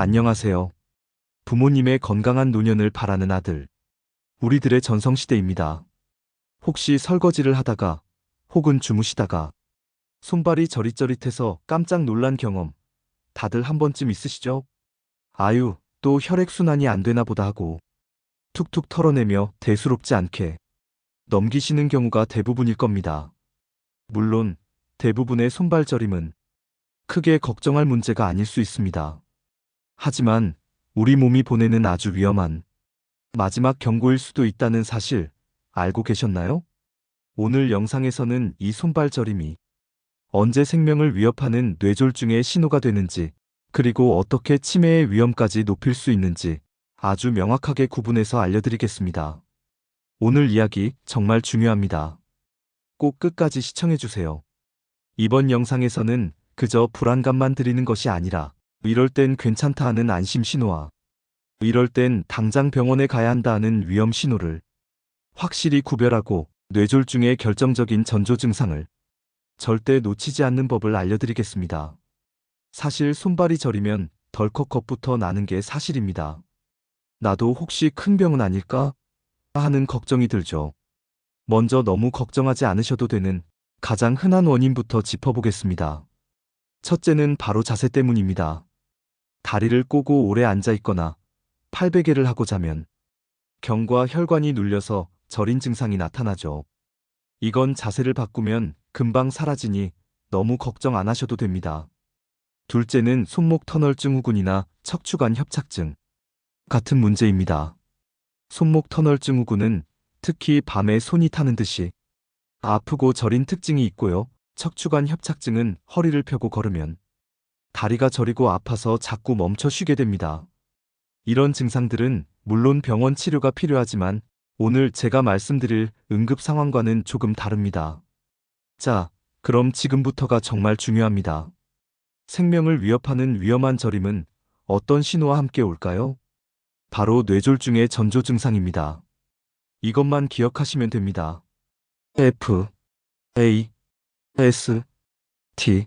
안녕하세요. 부모님의 건강한 노년을 바라는 아들. 우리들의 전성시대입니다. 혹시 설거지를 하다가 혹은 주무시다가 손발이 저릿저릿해서 깜짝 놀란 경험 다들 한 번쯤 있으시죠? 아유, 또 혈액순환이 안 되나 보다 하고 툭툭 털어내며 대수롭지 않게 넘기시는 경우가 대부분일 겁니다. 물론 대부분의 손발 저림은 크게 걱정할 문제가 아닐 수 있습니다. 하지만 우리 몸이 보내는 아주 위험한 마지막 경고일 수도 있다는 사실 알고 계셨나요? 오늘 영상에서는 이 손발 저림이 언제 생명을 위협하는 뇌졸중의 신호가 되는지, 그리고 어떻게 치매의 위험까지 높일 수 있는지 아주 명확하게 구분해서 알려드리겠습니다. 오늘 이야기 정말 중요합니다. 꼭 끝까지 시청해주세요. 이번 영상에서는 그저 불안감만 드리는 것이 아니라 이럴 땐 괜찮다 하는 안심 신호와 이럴 땐 당장 병원에 가야 한다 하는 위험 신호를 확실히 구별하고 뇌졸중의 결정적인 전조 증상을 절대 놓치지 않는 법을 알려드리겠습니다. 사실 손발이 저리면 덜컥 겁부터 나는 게 사실입니다. 나도 혹시 큰 병은 아닐까 하는 걱정이 들죠. 먼저 너무 걱정하지 않으셔도 되는 가장 흔한 원인부터 짚어보겠습니다. 첫째는 바로 자세 때문입니다. 다리를 꼬고 오래 앉아 있거나 팔베개를 하고 자면 경과 혈관이 눌려서 저린 증상이 나타나죠. 이건 자세를 바꾸면 금방 사라지니 너무 걱정 안 하셔도 됩니다. 둘째는 손목 터널 증후군이나 척추관 협착증 같은 문제입니다. 손목 터널 증후군은 특히 밤에 손이 타는 듯이 아프고 저린 특징이 있고요. 척추관 협착증은 허리를 펴고 걸으면 다리가 저리고 아파서 자꾸 멈춰 쉬게 됩니다. 이런 증상들은 물론 병원 치료가 필요하지만 오늘 제가 말씀드릴 응급 상황과는 조금 다릅니다. 자, 그럼 지금부터가 정말 중요합니다. 생명을 위협하는 위험한 저림은 어떤 신호와 함께 올까요? 바로 뇌졸중의 전조 증상입니다. 이것만 기억하시면 됩니다. F, A, S, T.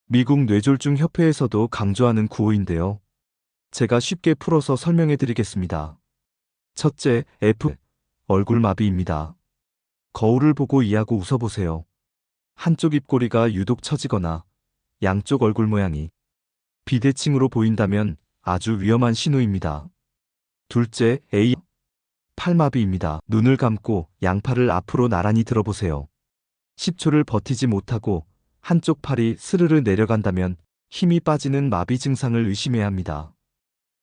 미국 뇌졸중 협회에서도 강조하는 구호인데요. 제가 쉽게 풀어서 설명해 드리겠습니다. 첫째, F. 얼굴마비입니다. 거울을 보고 이하고 웃어보세요. 한쪽 입꼬리가 유독 처지거나 양쪽 얼굴 모양이 비대칭으로 보인다면 아주 위험한 신호입니다. 둘째, A. 팔마비입니다. 눈을 감고 양팔을 앞으로 나란히 들어보세요. 10초를 버티지 못하고 한쪽 팔이 스르르 내려간다면 힘이 빠지는 마비 증상을 의심해야 합니다.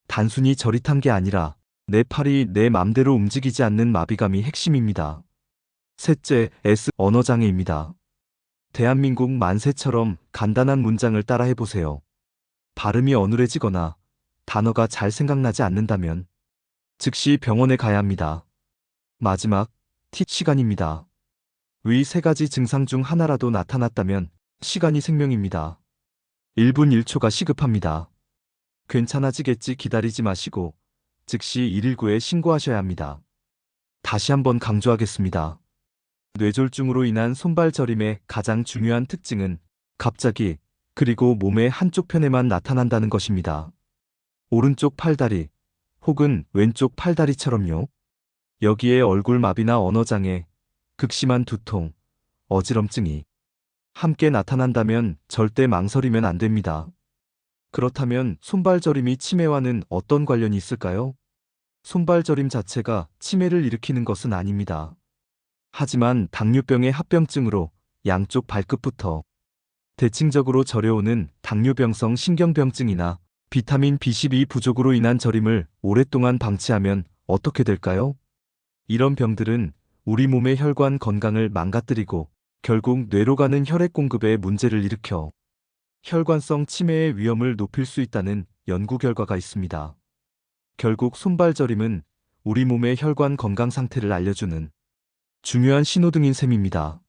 단순히 저릿한 게 아니라 내 팔이 내 맘대로 움직이지 않는 마비감이 핵심입니다. 셋째, S. 언어장애입니다. 대한민국 만세처럼 간단한 문장을 따라해보세요. 발음이 어눌해지거나 단어가 잘 생각나지 않는다면 즉시 병원에 가야 합니다. 마지막, T. 시간입니다. 위 세 가지 증상 중 하나라도 나타났다면 시간이 생명입니다. 1분 1초가 시급합니다. 괜찮아지겠지 기다리지 마시고 즉시 119에 신고하셔야 합니다. 다시 한번 강조하겠습니다. 뇌졸중으로 인한 손발 저림의 가장 중요한 특징은 갑자기 그리고 몸의 한쪽 편에만 나타난다는 것입니다. 오른쪽 팔다리 혹은 왼쪽 팔다리처럼요. 여기에 얼굴마비나 언어장애, 극심한 두통, 어지럼증이 함께 나타난다면 절대 망설이면 안 됩니다. 그렇다면 손발 저림이 치매와는 어떤 관련이 있을까요? 손발 저림 자체가 치매를 일으키는 것은 아닙니다. 하지만 당뇨병의 합병증으로 양쪽 발끝부터 대칭적으로 저려오는 당뇨병성 신경병증이나 비타민 B12 부족으로 인한 저림을 오랫동안 방치하면 어떻게 될까요? 이런 병들은 우리 몸의 혈관 건강을 망가뜨리고 결국 뇌로 가는 혈액 공급에 문제를 일으켜 혈관성 치매의 위험을 높일 수 있다는 연구 결과가 있습니다. 결국 손발 저림은 우리 몸의 혈관 건강 상태를 알려주는 중요한 신호등인 셈입니다.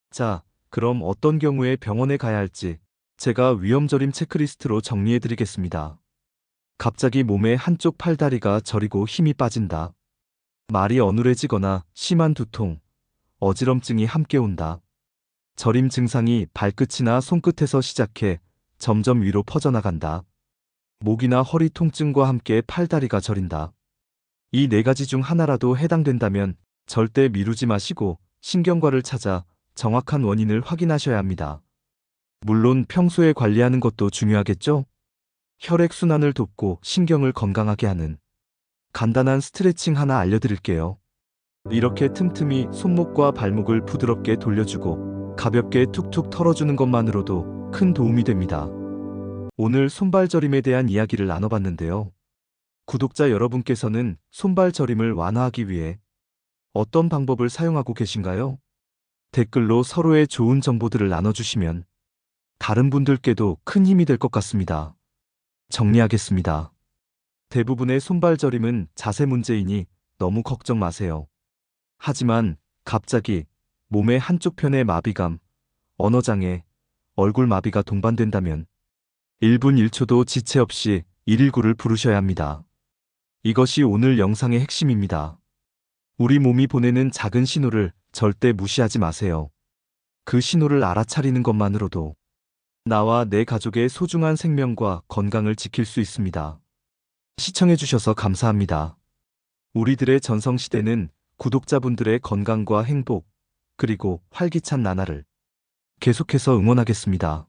자, 그럼 어떤 경우에 병원에 가야 할지 제가 위험저림 체크리스트로 정리해 드리겠습니다. 갑자기 몸의 한쪽 팔다리가 저리고 힘이 빠진다. 말이 어눌해지거나 심한 두통, 어지럼증이 함께 온다. 저림 증상이 발끝이나 손끝에서 시작해 점점 위로 퍼져나간다. 목이나 허리 통증과 함께 팔다리가 저린다. 이 네 가지 중 하나라도 해당된다면 절대 미루지 마시고 신경과를 찾아 정확한 원인을 확인하셔야 합니다. 물론 평소에 관리하는 것도 중요하겠죠? 혈액순환을 돕고 신경을 건강하게 하는 간단한 스트레칭 하나 알려드릴게요. 이렇게 틈틈이 손목과 발목을 부드럽게 돌려주고 가볍게 툭툭 털어주는 것만으로도 큰 도움이 됩니다. 오늘 손발 저림에 대한 이야기를 나눠봤는데요. 구독자 여러분께서는 손발 저림을 완화하기 위해 어떤 방법을 사용하고 계신가요? 댓글로 서로의 좋은 정보들을 나눠주시면 다른 분들께도 큰 힘이 될 것 같습니다. 정리하겠습니다. 대부분의 손발 저림은 자세 문제이니 너무 걱정 마세요. 하지만 갑자기 몸의 한쪽 편에 마비감, 언어장애, 얼굴 마비가 동반된다면 1분 1초도 지체 없이 119를 부르셔야 합니다. 이것이 오늘 영상의 핵심입니다. 우리 몸이 보내는 작은 신호를 절대 무시하지 마세요. 그 신호를 알아차리는 것만으로도 나와 내 가족의 소중한 생명과 건강을 지킬 수 있습니다. 시청해주셔서 감사합니다. 우리들의 전성시대는 구독자분들의 건강과 행복, 그리고 활기찬 나날을 계속해서 응원하겠습니다.